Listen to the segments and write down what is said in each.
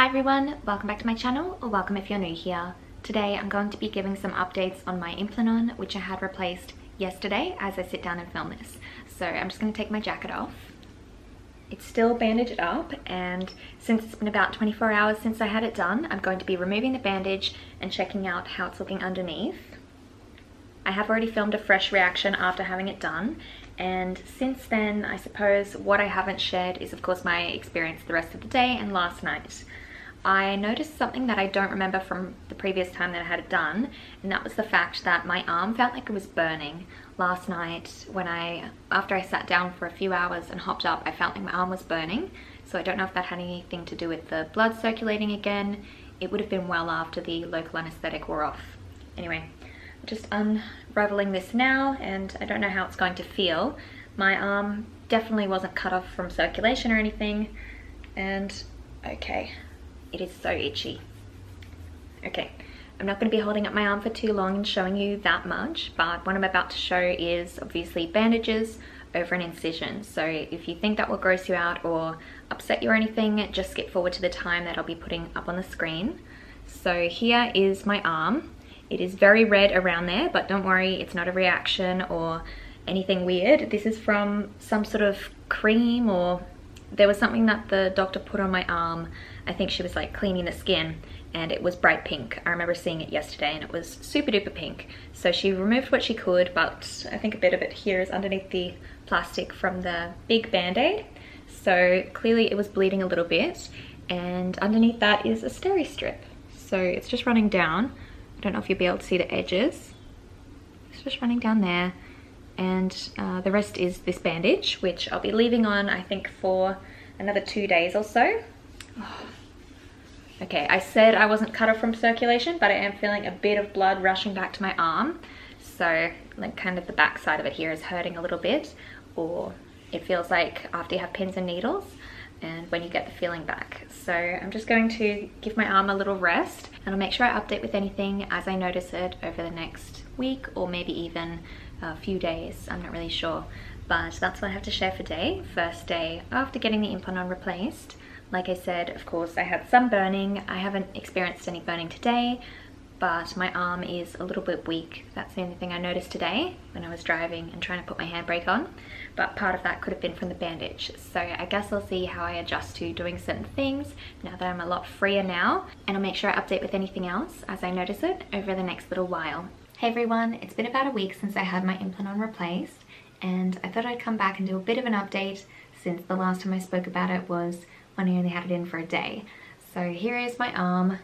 Hi everyone, welcome back to my channel, or welcome if you're new here. Today I'm going to be giving some updates on my Implanon, which I had replaced yesterday as I sit down and film this. So I'm just going to take my jacket off. It's still bandaged up, and since it's been about 24 hours since I had it done, I'm going to be removing the bandage and checking out how it's looking underneath. I have already filmed a fresh reaction after having it done, and since then I suppose what I haven't shared is of course my experience the rest of the day and last night. I noticed something that I don't remember from the previous time that I had it done, and that was the fact that my arm felt like it was burning. Last night after I sat down for a few hours and hopped up, I felt like my arm was burning. So I don't know if that had anything to do with the blood circulating again. It would have been well after the local anesthetic wore off. Anyway, I'm just unraveling this now, and I don't know how it's going to feel. My arm definitely wasn't cut off from circulation or anything, and okay. It is so itchy. Okay, I'm not going to be holding up my arm for too long and showing you that much, but what I'm about to show is obviously bandages over an incision. So if you think that will gross you out or upset you or anything, just skip forward to the time that I'll be putting up on the screen. So here is my arm. It is very red around there, but don't worry, it's not a reaction or anything weird. This is from some sort of cream, or there was something that the doctor put on my arm. I think she was like cleaning the skin, and it was bright pink. I remember seeing it yesterday and it was super duper pink. So she removed what she could, but I think a bit of it here is underneath the plastic from the big band-aid. So clearly it was bleeding a little bit, and underneath that is a steri strip. So it's just running down. I don't know if you'll be able to see the edges. It's just running down there. And the rest is this bandage, which I'll be leaving on I think for another 2 days or so. Oh. Okay, I said I wasn't cut off from circulation, but I am feeling a bit of blood rushing back to my arm. So like kind of the back side of it here is hurting a little bit, or it feels like after you have pins and needles and when you get the feeling back. So I'm just going to give my arm a little rest, and I'll make sure I update with anything as I notice it over the next week, or maybe even a few days. I'm not really sure, but that's what I have to share for today. First day after getting the Implanon replaced. Like I said, of course, I had some burning. I haven't experienced any burning today, but my arm is a little bit weak. That's the only thing I noticed today when I was driving and trying to put my handbrake on. But part of that could have been from the bandage. So I guess I'll see how I adjust to doing certain things now that I'm a lot freer now. And I'll make sure I update with anything else as I notice it over the next little while. Hey everyone, it's been about a week since I had my Implanon replaced, and I thought I'd come back and do a bit of an update since the last time I spoke about it was when I only had it in for a day. So here is my arm.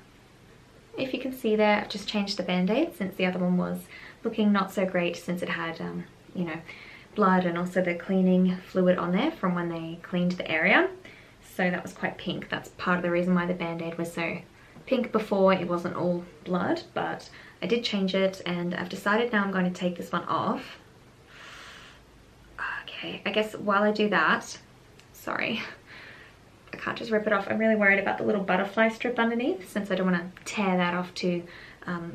If you can see there, I've just changed the band-aid since the other one was looking not so great, since it had, you know, blood and also the cleaning fluid on there from when they cleaned the area. So that was quite pink. That's part of the reason why the band-aid was so pink before. It wasn't all blood, but I did change it, and I've decided now I'm going to take this one off. Okay, I guess while I do that, sorry, I can't just rip it off. I'm really worried about the little butterfly strip underneath, since I don't want to tear that off too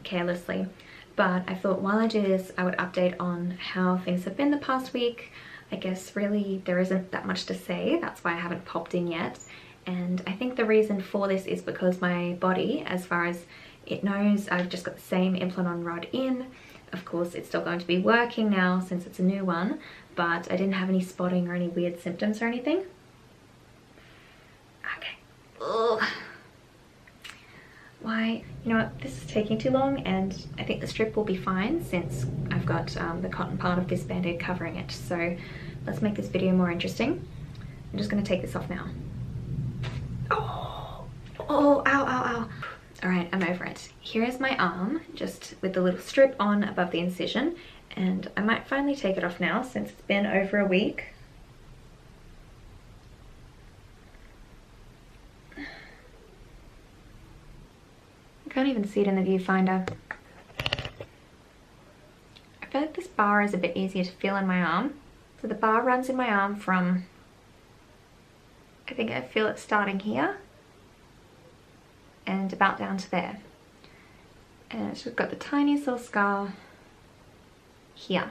carelessly. But I thought while I do this, I would update on how things have been the past week. I guess really there isn't that much to say. That's why I haven't popped in yet. And I think the reason for this is because my body, as far as it knows, I've just got the same Implanon rod in. Of course, it's still going to be working now since it's a new one, but I didn't have any spotting or any weird symptoms or anything. Okay. Ugh. Why? You know what? This is taking too long, and I think the strip will be fine since I've got the cotton part of this band-aid covering it. So let's make this video more interesting. I'm just going to take this off now. Oh, ow, ow, ow. All right, I'm over it. Here is my arm, just with the little strip on above the incision, and I might finally take it off now since it's been over a week. I can't even see it in the viewfinder. I feel like this bar is a bit easier to feel in my arm. So the bar runs in my arm from, I think I feel it starting here and about down to there. And it's just got the tiniest little scar here.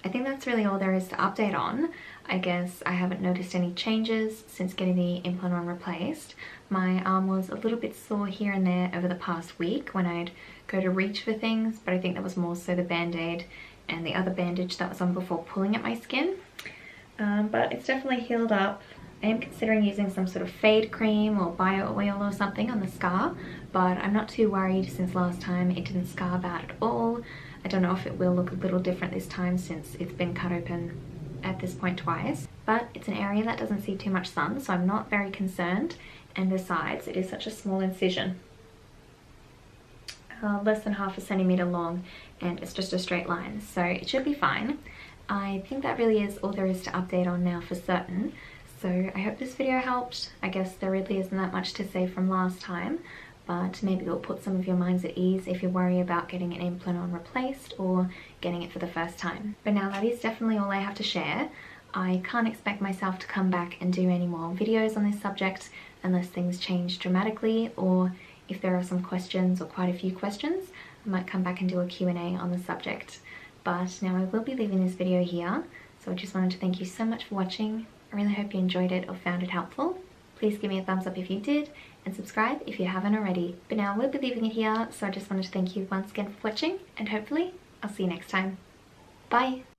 I think that's really all there is to update on. I guess I haven't noticed any changes since getting the Implanon replaced. My arm was a little bit sore here and there over the past week when I'd go to reach for things, but I think that was more so the band-aid and the other bandage that was on before pulling at my skin. But it's definitely healed up. I am considering using some sort of fade cream or bio oil or something on the scar, but I'm not too worried since last time it didn't scar bad at all. I don't know if it will look a little different this time since it's been cut open at this point twice, but it's an area that doesn't see too much sun, so I'm not very concerned. And besides, it is such a small incision, less than ½ centimeter long, and it's just a straight line, so it should be fine. I think that really is all there is to update on now for certain. So I hope this video helped. I guess there really isn't that much to say from last time, but maybe it'll put some of your minds at ease if you worry about getting an Implanon replaced or getting it for the first time. But now that is definitely all I have to share. I can't expect myself to come back and do any more videos on this subject unless things change dramatically, or if there are some questions or quite a few questions, I might come back and do a Q&A on the subject. But now I will be leaving this video here, so I just wanted to thank you so much for watching. I really hope you enjoyed it or found it helpful. Please give me a thumbs up if you did, and subscribe if you haven't already. But now I will be leaving it here, so I just wanted to thank you once again for watching, and hopefully I'll see you next time. Bye!